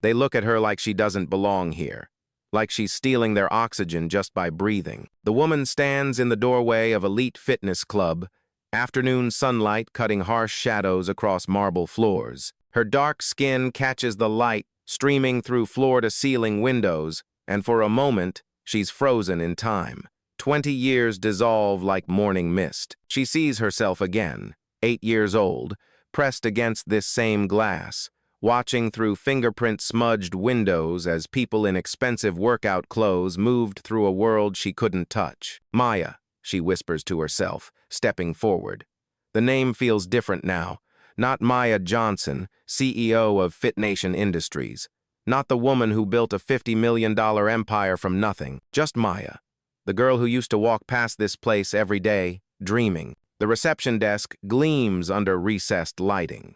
They look at her like she doesn't belong here, like she's stealing their oxygen just by breathing. The woman stands in the doorway of Elite Fitness Club, afternoon sunlight cutting harsh shadows across marble floors. Her dark skin catches the light streaming through floor-to-ceiling windows, and for a moment, she's frozen in time. 20 years dissolve like morning mist. She sees herself again, 8 years old, pressed against this same glass, watching through fingerprint-smudged windows as people in expensive workout clothes moved through a world she couldn't touch. Maya, she whispers to herself, stepping forward. The name feels different now. Not Maya Johnson, CEO of FitNation Industries. Not the woman who built a $50 million empire from nothing. Just Maya, the girl who used to walk past this place every day, dreaming. The reception desk gleams under recessed lighting.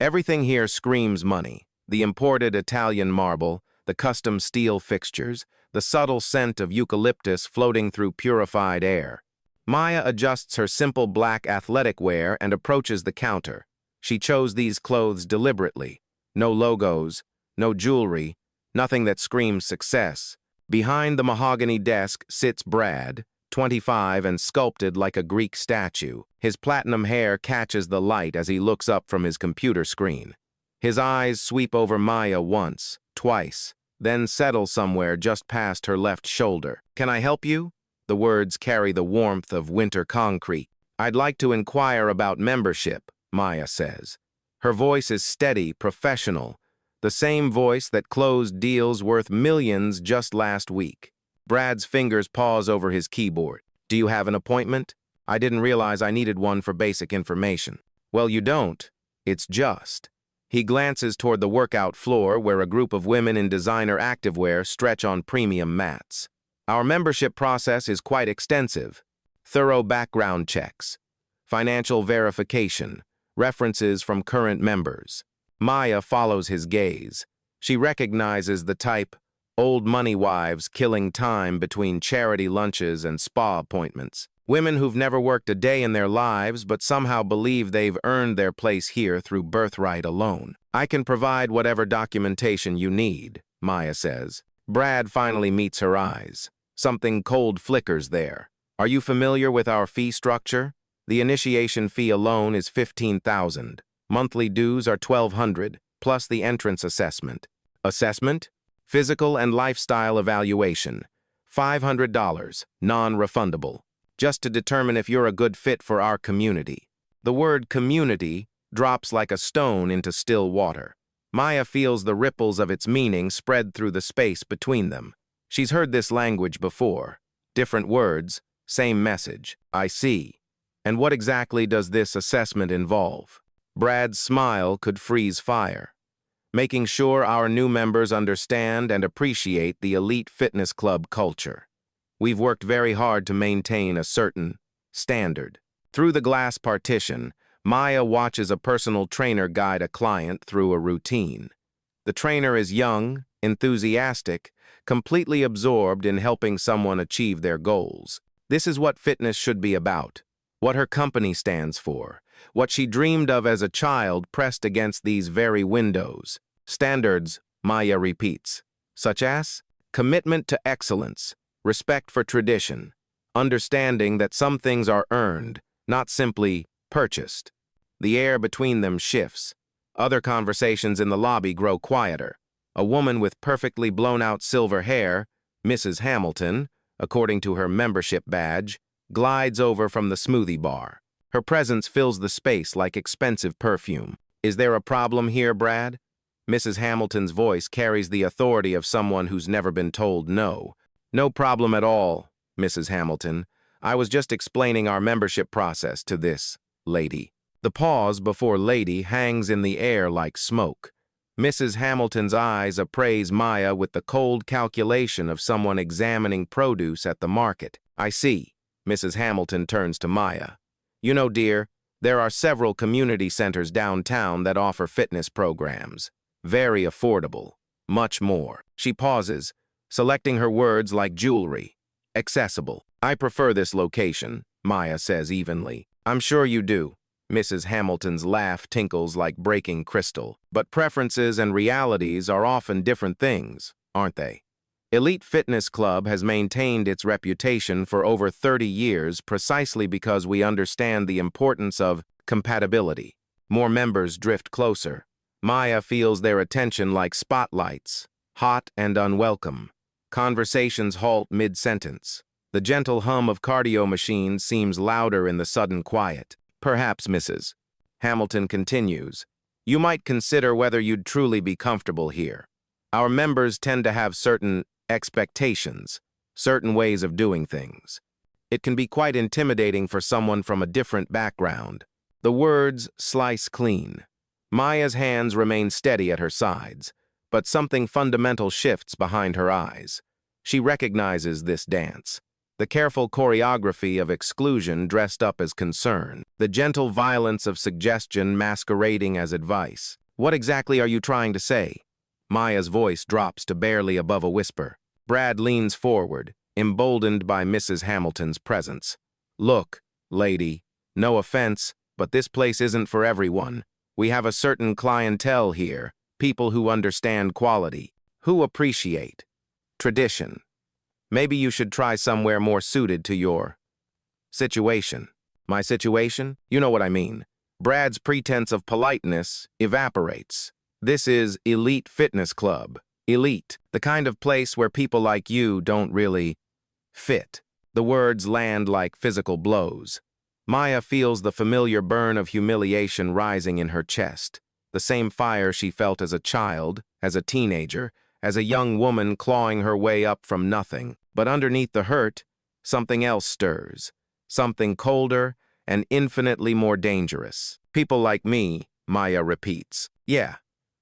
Everything here screams money. The imported Italian marble, the custom steel fixtures, the subtle scent of eucalyptus floating through purified air. Maya adjusts her simple black athletic wear and approaches the counter. She chose these clothes deliberately. No logos, no jewelry, nothing that screams success. Behind the mahogany desk sits Brad, 25 and sculpted like a Greek statue. His platinum hair catches the light as he looks up from his computer screen. His eyes sweep over Maya once, twice, then settle somewhere just past her left shoulder. "Can I help you?" The words carry the warmth of winter concrete. "I'd like to inquire about membership," Maya says. Her voice is steady, professional, the same voice that closed deals worth millions just last week. Brad's fingers pause over his keyboard. "Do you have an appointment? I didn't realize I needed one for basic information." "Well, you don't. It's just." He glances toward the workout floor where a group of women in designer activewear stretch on premium mats. "Our membership process is quite extensive. Thorough background checks, financial verification, references from current members." Maya follows his gaze. She recognizes the type, old money wives killing time between charity lunches and spa appointments. Women who've never worked a day in their lives but somehow believe they've earned their place here through birthright alone. "I can provide whatever documentation you need," Maya says. Brad finally meets her eyes. Something cold flickers there. "Are you familiar with our fee structure? The initiation fee alone is $15,000. Monthly dues are $1,200, plus the entrance assessment." "Assessment?" "Physical and lifestyle evaluation. $500, non-refundable. Just to determine if you're a good fit for our community." The word community drops like a stone into still water. Maya feels the ripples of its meaning spread through the space between them. She's heard this language before. Different words, same message. "I see. And what exactly does this assessment involve?" Brad's smile could freeze fire. "Making sure our new members understand and appreciate the Elite Fitness Club culture. We've worked very hard to maintain a certain standard." Through the glass partition, Maya watches a personal trainer guide a client through a routine. The trainer is young, enthusiastic, completely absorbed in helping someone achieve their goals. This is what fitness should be about, what her company stands for, what she dreamed of as a child pressed against these very windows. Standards, Maya repeats, such as commitment to excellence, respect for tradition, understanding that some things are earned, not simply purchased. The air between them shifts. Other conversations in the lobby grow quieter. A woman with perfectly blown-out silver hair, Mrs. Hamilton, according to her membership badge, glides over from the smoothie bar. Her presence fills the space like expensive perfume. "Is there a problem here, Brad?" Mrs. Hamilton's voice carries the authority of someone who's never been told no. "No problem at all, Mrs. Hamilton. I was just explaining our membership process to this lady." The pause before lady hangs in the air like smoke. Mrs. Hamilton's eyes appraise Maya with the cold calculation of someone examining produce at the market. "I see." Mrs. Hamilton turns to Maya. "You know, dear, there are several community centers downtown that offer fitness programs. Very affordable. Much more." She pauses, selecting her words like jewelry. "Accessible. I prefer this location," Maya says evenly. "I'm sure you do. Mrs. Hamilton's laugh tinkles like breaking crystal. But preferences and realities are often different things, aren't they? Elite Fitness Club has maintained its reputation for over 30 years precisely because we understand the importance of compatibility. More members drift closer. Maya feels their attention like spotlights, hot and unwelcome. Conversations halt mid-sentence. The gentle hum of cardio machines seems louder in the sudden quiet. Perhaps, Mrs. Hamilton continues, you might consider whether you'd truly be comfortable here. Our members tend to have certain expectations, certain ways of doing things. It can be quite intimidating for someone from a different background. The words slice clean. Maya's hands remain steady at her sides, but something fundamental shifts behind her eyes. She recognizes this dance. The careful choreography of exclusion dressed up as concern. The gentle violence of suggestion masquerading as advice. What exactly are you trying to say? Maya's voice drops to barely above a whisper. Brad leans forward, emboldened by Mrs. Hamilton's presence. Look, lady, no offense, but this place isn't for everyone. We have a certain clientele here, people who understand quality, who appreciate tradition. Maybe you should try somewhere more suited to your situation. My situation? You know what I mean. Brad's pretense of politeness evaporates. This is Elite Fitness Club. Elite, the kind of place where people like you don't really fit. The words land like physical blows. Maya feels the familiar burn of humiliation rising in her chest, the same fire she felt as a child, as a teenager, as a young woman clawing her way up from nothing. But underneath the hurt, something else stirs, something colder and infinitely more dangerous. People like me, Maya repeats. Yeah,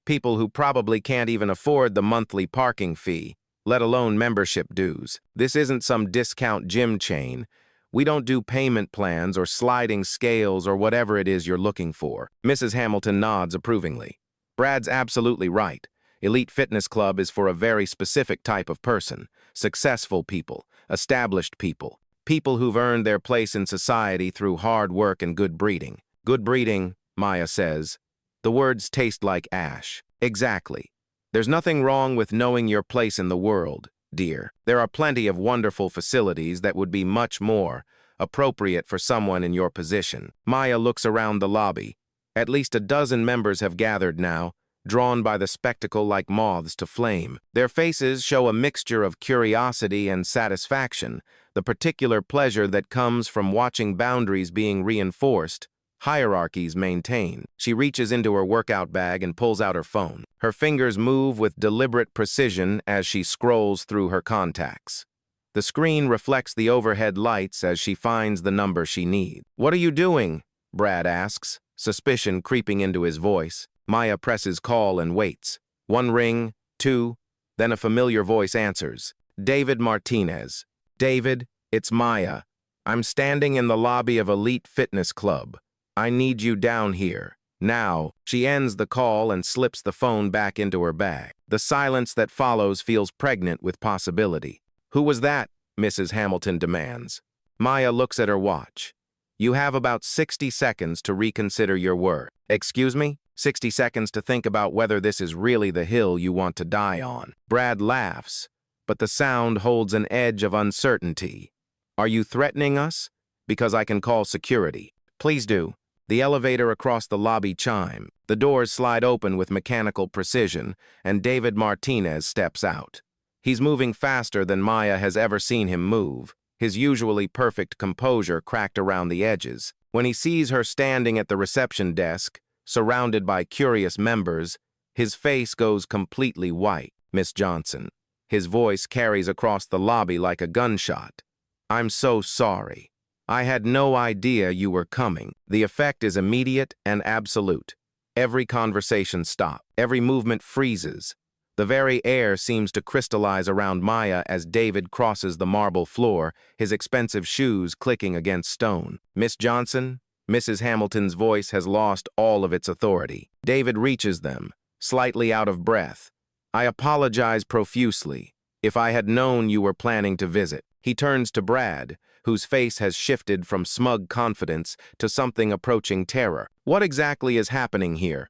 people who probably can't even afford the monthly parking fee, let alone membership dues. This isn't some discount gym chain. We don't do payment plans or sliding scales or whatever it is you're looking for. Mrs. Hamilton nods approvingly. Brad's absolutely right. Elite Fitness Club is for a very specific type of person. Successful people, established people, people who've earned their place in society through hard work and good breeding. Good breeding, Maya says. The words taste like ash. Exactly. There's nothing wrong with knowing your place in the world, dear. There are plenty of wonderful facilities that would be much more appropriate for someone in your position. Maya looks around the lobby. At least a dozen members have gathered now, drawn by the spectacle like moths to flame. Their faces show a mixture of curiosity and satisfaction, the particular pleasure that comes from watching boundaries being reinforced, hierarchies maintained. She reaches into her workout bag and pulls out her phone. Her fingers move with deliberate precision as she scrolls through her contacts. The screen reflects the overhead lights as she finds the number she needs. "What are you doing?" Brad asks, suspicion creeping into his voice. Maya presses call and waits. One ring, two, then a familiar voice answers. David Martinez. David, it's Maya. I'm standing in the lobby of Elite Fitness Club. I need you down here. Now. She ends the call and slips the phone back into her bag. The silence that follows feels pregnant with possibility. Who was that? Mrs. Hamilton demands. Maya looks at her watch. You have about 60 seconds to reconsider your word. Excuse me? 60 seconds to think about whether this is really the hill you want to die on. Brad laughs, but the sound holds an edge of uncertainty. Are you threatening us? Because I can call security. Please do. The elevator across the lobby chimes. The doors slide open with mechanical precision, and David Martinez steps out. He's moving faster than Maya has ever seen him move, his usually perfect composure cracked around the edges. When he sees her standing at the reception desk, surrounded by curious members, his face goes completely white. Miss Johnson. His voice carries across the lobby like a gunshot. I'm so sorry. I had no idea you were coming. The effect is immediate and absolute. Every conversation stops. Every movement freezes. The very air seems to crystallize around Maya as David crosses the marble floor, his expensive shoes clicking against stone. Miss Johnson? Mrs. Hamilton's voice has lost all of its authority. David reaches them, slightly out of breath. I apologize profusely. If I had known you were planning to visit. He turns to Brad, whose face has shifted from smug confidence to something approaching terror. "What exactly is happening here?"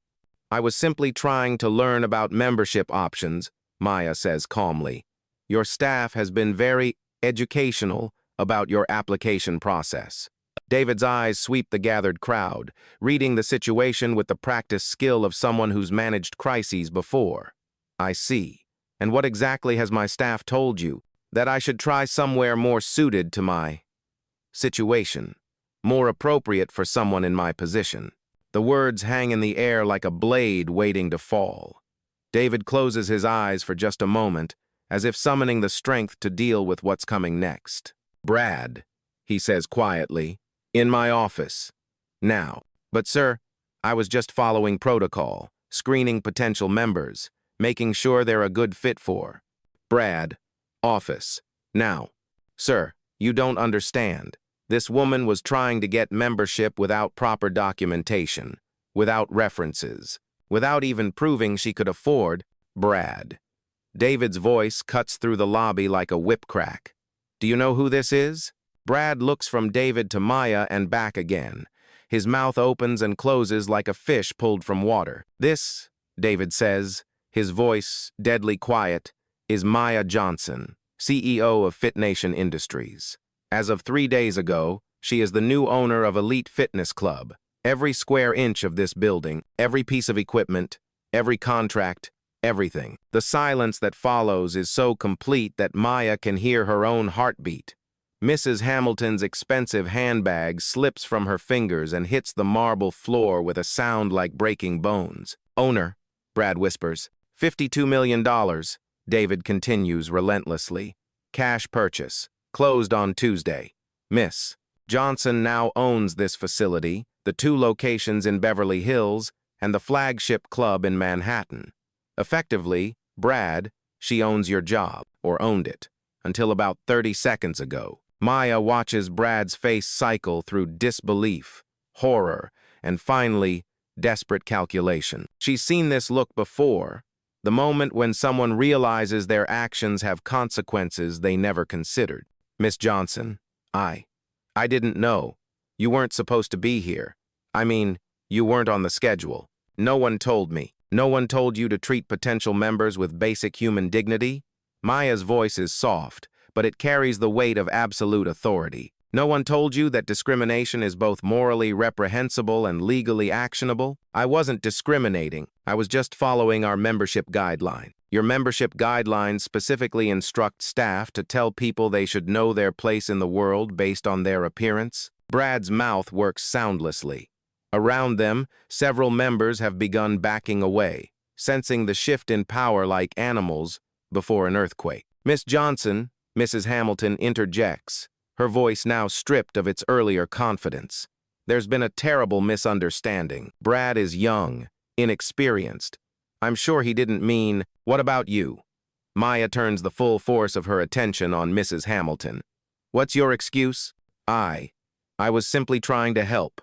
"I was simply trying to learn about membership options," Maya says calmly. "Your staff has been very educational about your application process." David's eyes sweep the gathered crowd, reading the situation with the practiced skill of someone who's managed crises before. "I see. And what exactly has my staff told you? That I should try somewhere more suited to my situation, more appropriate for someone in my position." The words hang in the air like a blade waiting to fall. David closes his eyes for just a moment, as if summoning the strength to deal with what's coming next. "Brad," he says quietly, "in my office. Now." "But sir, I was just following protocol, screening potential members, making sure they're a good fit for." "Brad, office. Now." "Sir, you don't understand. This woman was trying to get membership without proper documentation, without references, without even proving she could afford." "Brad." David's voice cuts through the lobby like a whip crack. "Do you know who this is?" Brad looks from David to Maya and back again. His mouth opens and closes like a fish pulled from water. "This," David says, his voice deadly quiet, "is Maya Johnson, CEO of FitNation Industries. As of 3 days ago, she is the new owner of Elite Fitness Club. Every square inch of this building, every piece of equipment, every contract, everything." The silence that follows is so complete that Maya can hear her own heartbeat. Mrs. Hamilton's expensive handbag slips from her fingers and hits the marble floor with a sound like breaking bones. "Owner," Brad whispers. $52 million, David continues relentlessly. "Cash purchase. Closed on Tuesday. Miss Johnson now owns this facility, the 2 locations in Beverly Hills, and the flagship club in Manhattan. Effectively, Brad, she owns your job, or owned it, until about 30 seconds ago." Maya watches Brad's face cycle through disbelief, horror, and finally, desperate calculation. She's seen this look before, the moment when someone realizes their actions have consequences they never considered. "Miss Johnson, I didn't know. You weren't supposed to be here. I mean, you weren't on the schedule. No one told me. No one told you to treat potential members with basic human dignity?" Maya's voice is soft, but it carries the weight of absolute authority. "No one told you that discrimination is both morally reprehensible and legally actionable?" "I wasn't discriminating. I was just following our membership guideline." "Your membership guidelines specifically instruct staff to tell people they should know their place in the world based on their appearance?" Brad's mouth works soundlessly. Around them, several members have begun backing away, sensing the shift in power like animals before an earthquake. "Miss Johnson," Mrs. Hamilton interjects, her voice now stripped of its earlier confidence. "There's been a terrible misunderstanding. Brad is young, inexperienced. I'm sure he didn't mean—" "What about you?" Maya turns the full force of her attention on Mrs. Hamilton. "What's your excuse?" I was simply trying to help,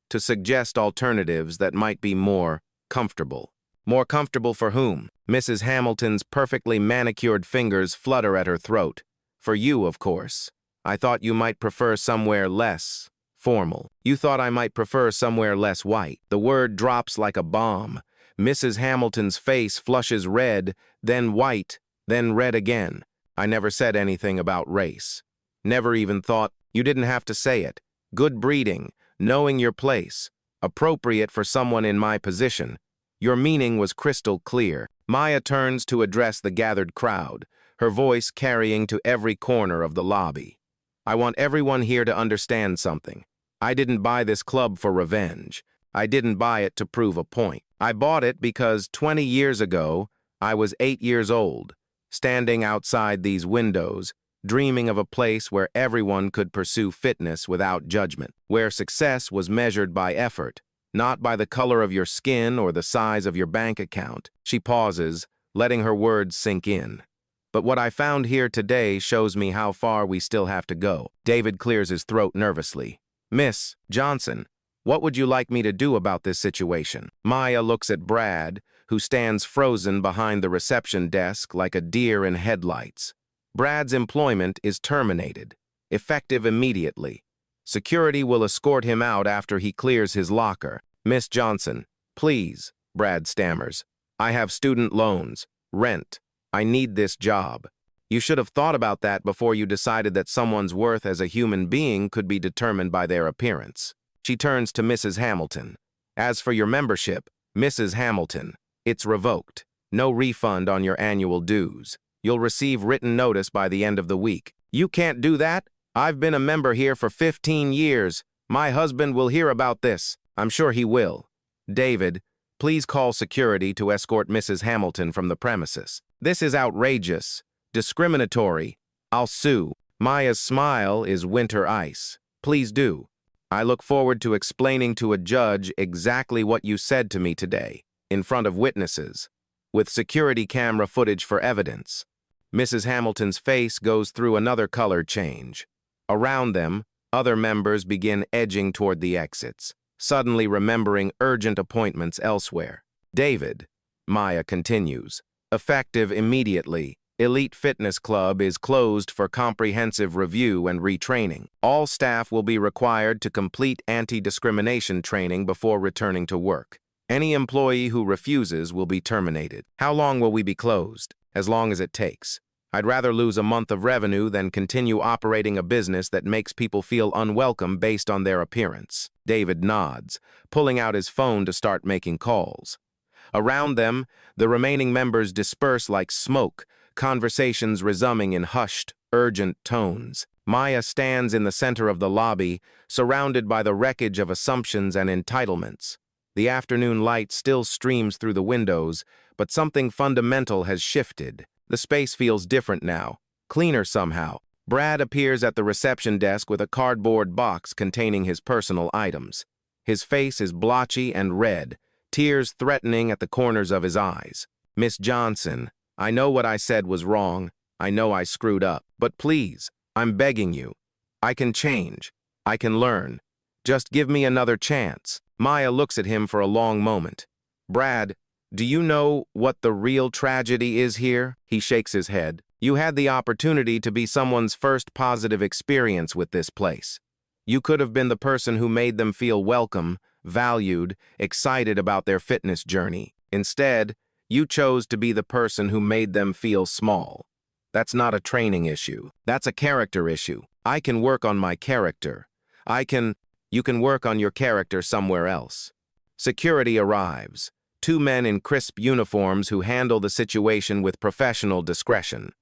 to suggest alternatives that might be more comfortable." "More comfortable for whom?" Mrs. Hamilton's perfectly manicured fingers flutter at her throat. "For you, of course. I thought you might prefer somewhere less formal. You thought I might prefer somewhere less white." The word drops like a bomb. Mrs. Hamilton's face flushes red, then white, then red again. "I never said anything about race. Never even thought—" "You didn't have to say it. Good breeding, knowing your place, appropriate for someone in my position. Your meaning was crystal clear." Maya turns to address the gathered crowd, her voice carrying to every corner of the lobby. "I want everyone here to understand something. I didn't buy this club for revenge. I didn't buy it to prove a point. I bought it because 20 years ago, I was 8 years old, standing outside these windows, dreaming of a place where everyone could pursue fitness without judgment, where success was measured by effort, not by the color of your skin or the size of your bank account." She pauses, letting her words sink in. "But what I found here today shows me how far we still have to go." David clears his throat nervously. "Miss Johnson, what would you like me to do about this situation?" Maya looks at Brad, who stands frozen behind the reception desk like a deer in headlights. Brad's employment is terminated. effective immediately. Security will escort him out after he clears his locker. Miss Johnson, please, Brad stammers. I have student loans, rent. I need this job. You should have thought about that before you decided that someone's worth as a human being could be determined by their appearance. She turns to Mrs. Hamilton. As for your membership, Mrs. Hamilton, it's revoked. No refund on your annual dues. You'll receive written notice by the end of the week. You can't do that? I've been a member here for 15 years. My husband will hear about this. I'm sure he will. David, please call security to escort Mrs. Hamilton from the premises. This is outrageous. Discriminatory. I'll sue. Maya's smile is winter ice. Please do. I look forward to explaining to a judge exactly what you said to me today, in front of witnesses, with security camera footage for evidence. Mrs. Hamilton's face goes through another color change. Around them, other members begin edging toward the exits, suddenly remembering urgent appointments elsewhere. David, Maya continues, effective immediately. Elite Fitness Club is closed for comprehensive review and retraining. All staff will be required to complete anti-discrimination training before returning to work. Any employee who refuses will be terminated. How long will we be closed? As long as it takes. I'd rather lose a month of revenue than continue operating a business that makes people feel unwelcome based on their appearance. David nods, pulling out his phone to start making calls. Around them, the remaining members disperse like smoke, conversations resuming in hushed, urgent tones. Maya stands in the center of the lobby, surrounded by the wreckage of assumptions and entitlements. The afternoon light still streams through the windows, but something fundamental has shifted. The space feels different now, cleaner somehow. Brad appears at the reception desk with a cardboard box containing his personal items. His face is blotchy and red, tears threatening at the corners of his eyes. Miss Johnson, I know what I said was wrong. I know I screwed up. But please, I'm begging you. I can change. I can learn. Just give me another chance. Maya looks at him for a long moment. Brad, do you know what the real tragedy is here? He shakes his head. You had the opportunity to be someone's first positive experience with this place. You could have been the person who made them feel welcome, valued, excited about their fitness journey. Instead, you chose to be the person who made them feel small. That's not a training issue. That's a character issue. I can work on my character. You can work on your character somewhere else. Security arrives. 2 men in crisp uniforms who handle the situation with professional discretion.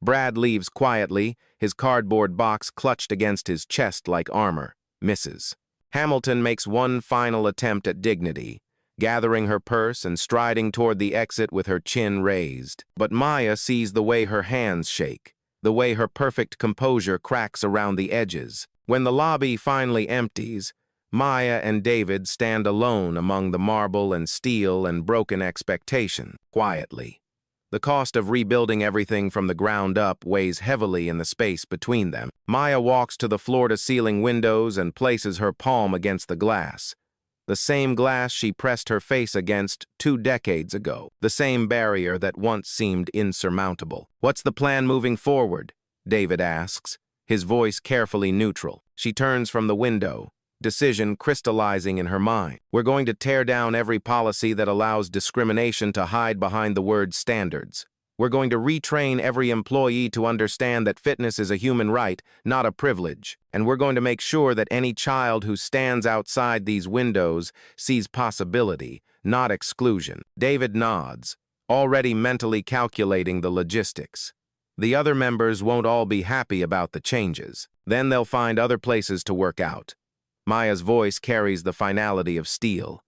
Brad leaves quietly, his cardboard box clutched against his chest like armor. Misses. Hamilton makes one final attempt at dignity, gathering her purse and striding toward the exit with her chin raised. But Maya sees the way her hands shake, the way her perfect composure cracks around the edges. When the lobby finally empties, Maya and David stand alone among the marble and steel and broken expectation, quietly. The cost of rebuilding everything from the ground up weighs heavily in the space between them. Maya walks to the floor-to-ceiling windows and places her palm against the glass. The same glass she pressed her face against 2 decades ago. The same barrier that once seemed insurmountable. What's the plan moving forward? David asks, his voice carefully neutral. She turns from the window, decision crystallizing in her mind. We're going to tear down every policy that allows discrimination to hide behind the word standards. We're going to retrain every employee to understand that fitness is a human right, not a privilege. And we're going to make sure that any child who stands outside these windows sees possibility, not exclusion. David nods, already mentally calculating the logistics. The other members won't all be happy about the changes. Then they'll find other places to work out. Maya's voice carries the finality of steel.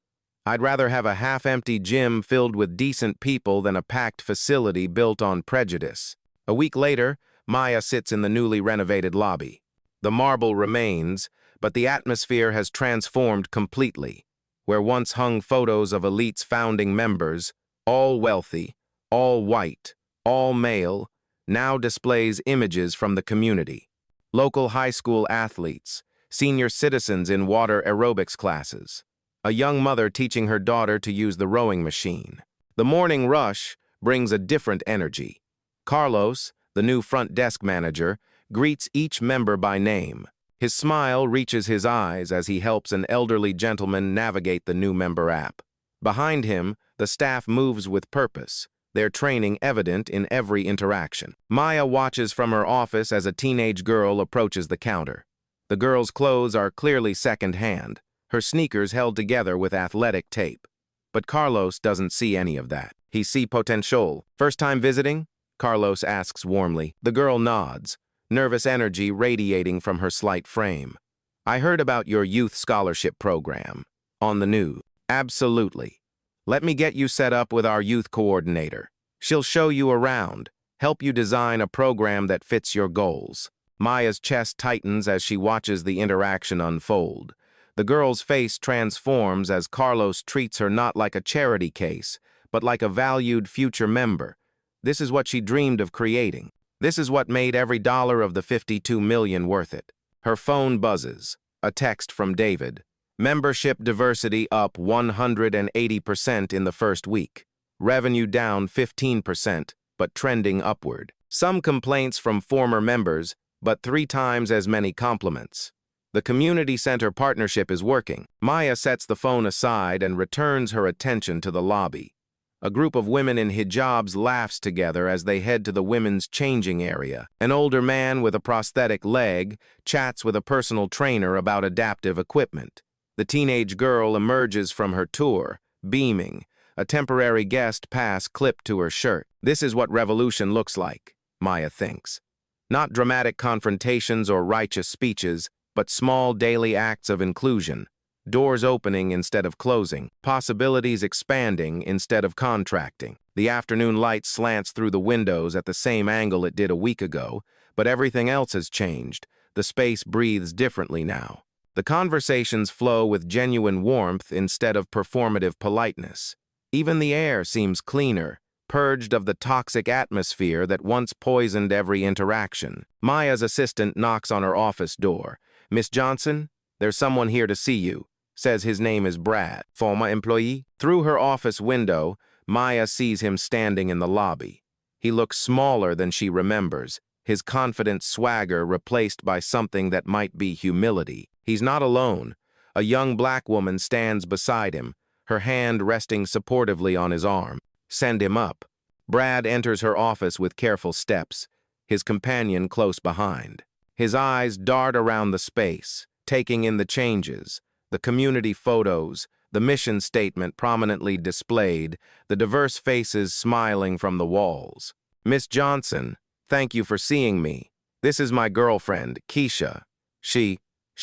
I'd rather have a half-empty gym filled with decent people than a packed facility built on prejudice. A week later, Maya sits in the newly renovated lobby. The marble remains, but the atmosphere has transformed completely. Where once hung photos of Elite's founding members, all wealthy, all white, all male, now displays images from the community. Local high school athletes, senior citizens in water aerobics classes, a young mother teaching her daughter to use the rowing machine. The morning rush brings a different energy. Carlos, the new front desk manager, greets each member by name. His smile reaches his eyes as he helps an elderly gentleman navigate the new member app. Behind him, the staff moves with purpose, their training evident in every interaction. Maya watches from her office as a teenage girl approaches the counter. The girl's clothes are clearly second-hand, her sneakers held together with athletic tape. But Carlos doesn't see any of that. He sees potential. First time visiting? Carlos asks warmly. The girl nods, nervous energy radiating from her slight frame. I heard about your youth scholarship program. On the news. Absolutely. Let me get you set up with our youth coordinator. She'll show you around, help you design a program that fits your goals. Maya's chest tightens as she watches the interaction unfold. The girl's face transforms as Carlos treats her not like a charity case, but like a valued future member. This is what she dreamed of creating. This is what made every dollar of the $52 million worth it. Her phone buzzes. A text from David. Membership diversity up 180% in the first week. Revenue down 15%, but trending upward. Some complaints from former members, but 3 times as many compliments. The community center partnership is working. Maya sets the phone aside and returns her attention to the lobby. A group of women in hijabs laughs together as they head to the women's changing area. An older man with a prosthetic leg chats with a personal trainer about adaptive equipment. The teenage girl emerges from her tour, beaming, a temporary guest pass clipped to her shirt. This is what revolution looks like, Maya thinks. Not dramatic confrontations or righteous speeches, but small daily acts of inclusion. Doors opening instead of closing, possibilities expanding instead of contracting. The afternoon light slants through the windows at the same angle it did a week ago, but everything else has changed. The space breathes differently now. The conversations flow with genuine warmth instead of performative politeness. Even the air seems cleaner, purged of the toxic atmosphere that once poisoned every interaction. Maya's assistant knocks on her office door. Miss Johnson, there's someone here to see you. Says his name is Brad, former employee. Through her office window, Maya sees him standing in the lobby. He looks smaller than she remembers, his confident swagger replaced by something that might be humility. He's not alone. A young black woman stands beside him, her hand resting supportively on his arm. Send him up. Brad enters her office with careful steps, his companion close behind. His eyes dart around the space, taking in the changes, the community photos, the mission statement prominently displayed, the diverse faces smiling from the walls. Miss Johnson, thank you for seeing me. This is my girlfriend, Keisha. She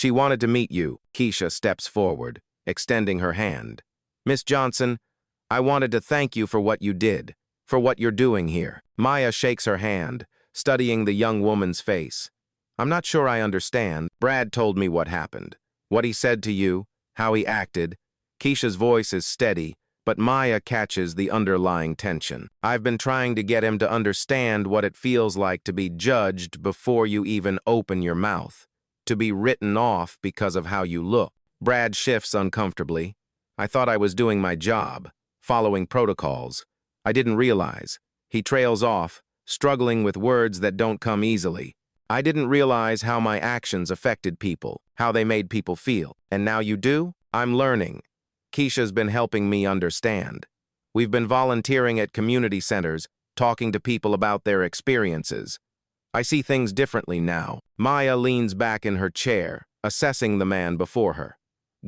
wanted to meet you. Keisha steps forward, extending her hand. Miss Johnson, I wanted to thank you for what you did, for what you're doing here. Maya shakes her hand, studying the young woman's face. I'm not sure I understand. Brad told me what happened. What he said to you, how he acted. Keisha's voice is steady, but Maya catches the underlying tension. I've been trying to get him to understand what it feels like to be judged before you even open your mouth, to be written off because of how you look. Brad shifts uncomfortably. I thought I was doing my job, following protocols. I didn't realize. He trails off, struggling with words that don't come easily. I didn't realize how my actions affected people, how they made people feel. And now you do? I'm learning. Keisha's been helping me understand. We've been volunteering at community centers, talking to people about their experiences. I see things differently now. Maya leans back in her chair, assessing the man before her.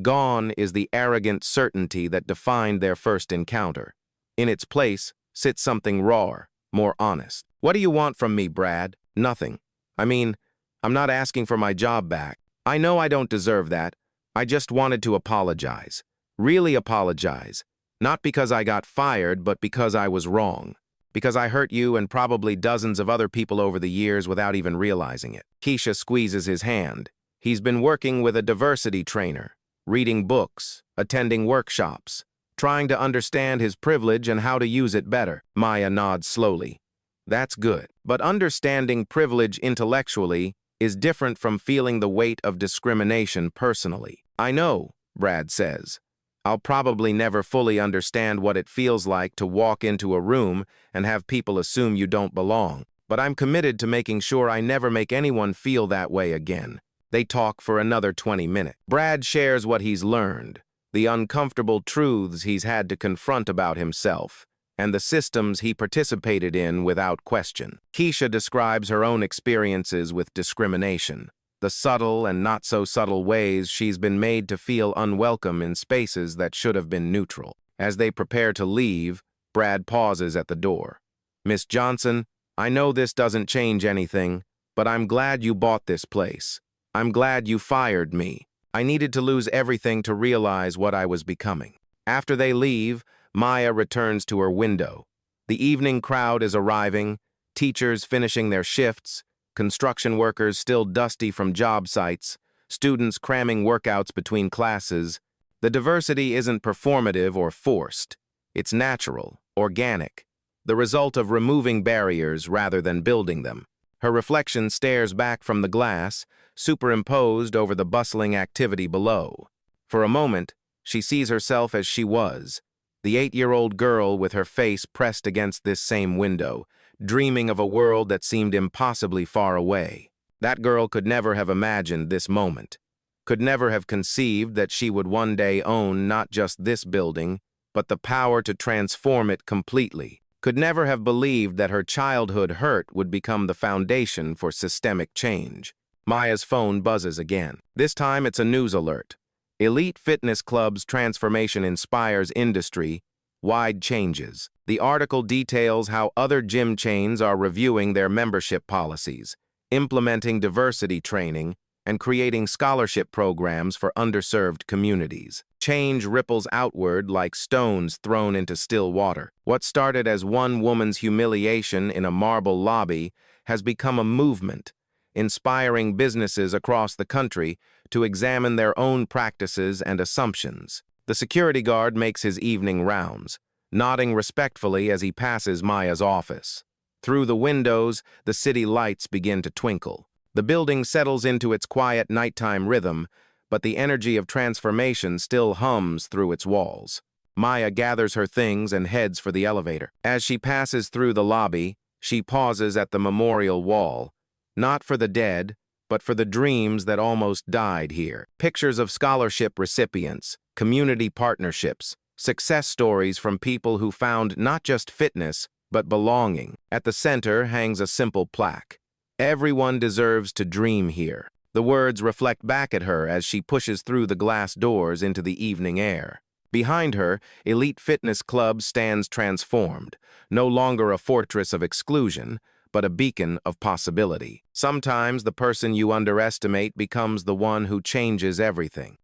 Gone is the arrogant certainty that defined their first encounter. In its place sits something rawer, more honest. What do you want from me, Brad? Nothing. I mean, I'm not asking for my job back. I know I don't deserve that. I just wanted to apologize. Really apologize. Not because I got fired, but because I was wrong. Because I hurt you and probably dozens of other people over the years without even realizing it. Keisha squeezes his hand. He's been working with a diversity trainer, reading books, attending workshops, trying to understand his privilege and how to use it better. Maya nods slowly. That's good. But understanding privilege intellectually is different from feeling the weight of discrimination personally. I know, Brad says. I'll probably never fully understand what it feels like to walk into a room and have people assume you don't belong. but I'm committed to making sure I never make anyone feel that way again. They talk for another 20 minutes. Brad shares what he's learned, the uncomfortable truths he's had to confront about himself, and the systems he participated in without question. Keisha describes her own experiences with discrimination, the subtle and not-so-subtle ways she's been made to feel unwelcome in spaces that should have been neutral. As they prepare to leave, Brad pauses at the door. "Miss Johnson, I know this doesn't change anything, but I'm glad you bought this place. I'm glad you fired me. I needed to lose everything to realize what I was becoming." After they leave, Maya returns to her window. The evening crowd is arriving, teachers finishing their shifts, construction workers still dusty from job sites, students cramming workouts between classes. The diversity isn't performative or forced. It's natural, organic, the result of removing barriers rather than building them. Her reflection stares back from the glass, superimposed over the bustling activity below. For a moment, she sees herself as she was, the 8-year-old girl with her face pressed against this same window, dreaming of a world that seemed impossibly far away. That girl could never have imagined this moment, could never have conceived that she would one day own not just this building, but the power to transform it completely, could never have believed that her childhood hurt would become the foundation for systemic change. Maya's phone buzzes again. This time it's a news alert. Elite Fitness Club's transformation inspires industry-wide changes. The article details how other gym chains are reviewing their membership policies, implementing diversity training, and creating scholarship programs for underserved communities. Change ripples outward like stones thrown into still water. What started as one woman's humiliation in a marble lobby has become a movement, inspiring businesses across the country to examine their own practices and assumptions. The security guard makes his evening rounds, nodding respectfully as he passes Maya's office. Through the windows, the city lights begin to twinkle. The building settles into its quiet nighttime rhythm, but the energy of transformation still hums through its walls. Maya gathers her things and heads for the elevator. As she passes through the lobby, she pauses at the memorial wall, not for the dead, but for the dreams that almost died here. Pictures of scholarship recipients, community partnerships, success stories from people who found not just fitness, but belonging. At the center hangs a simple plaque. "Everyone deserves to dream here." The words reflect back at her as she pushes through the glass doors into the evening air. Behind her, Elite Fitness Club stands transformed, no longer a fortress of exclusion, but a beacon of possibility. Sometimes the person you underestimate becomes the one who changes everything.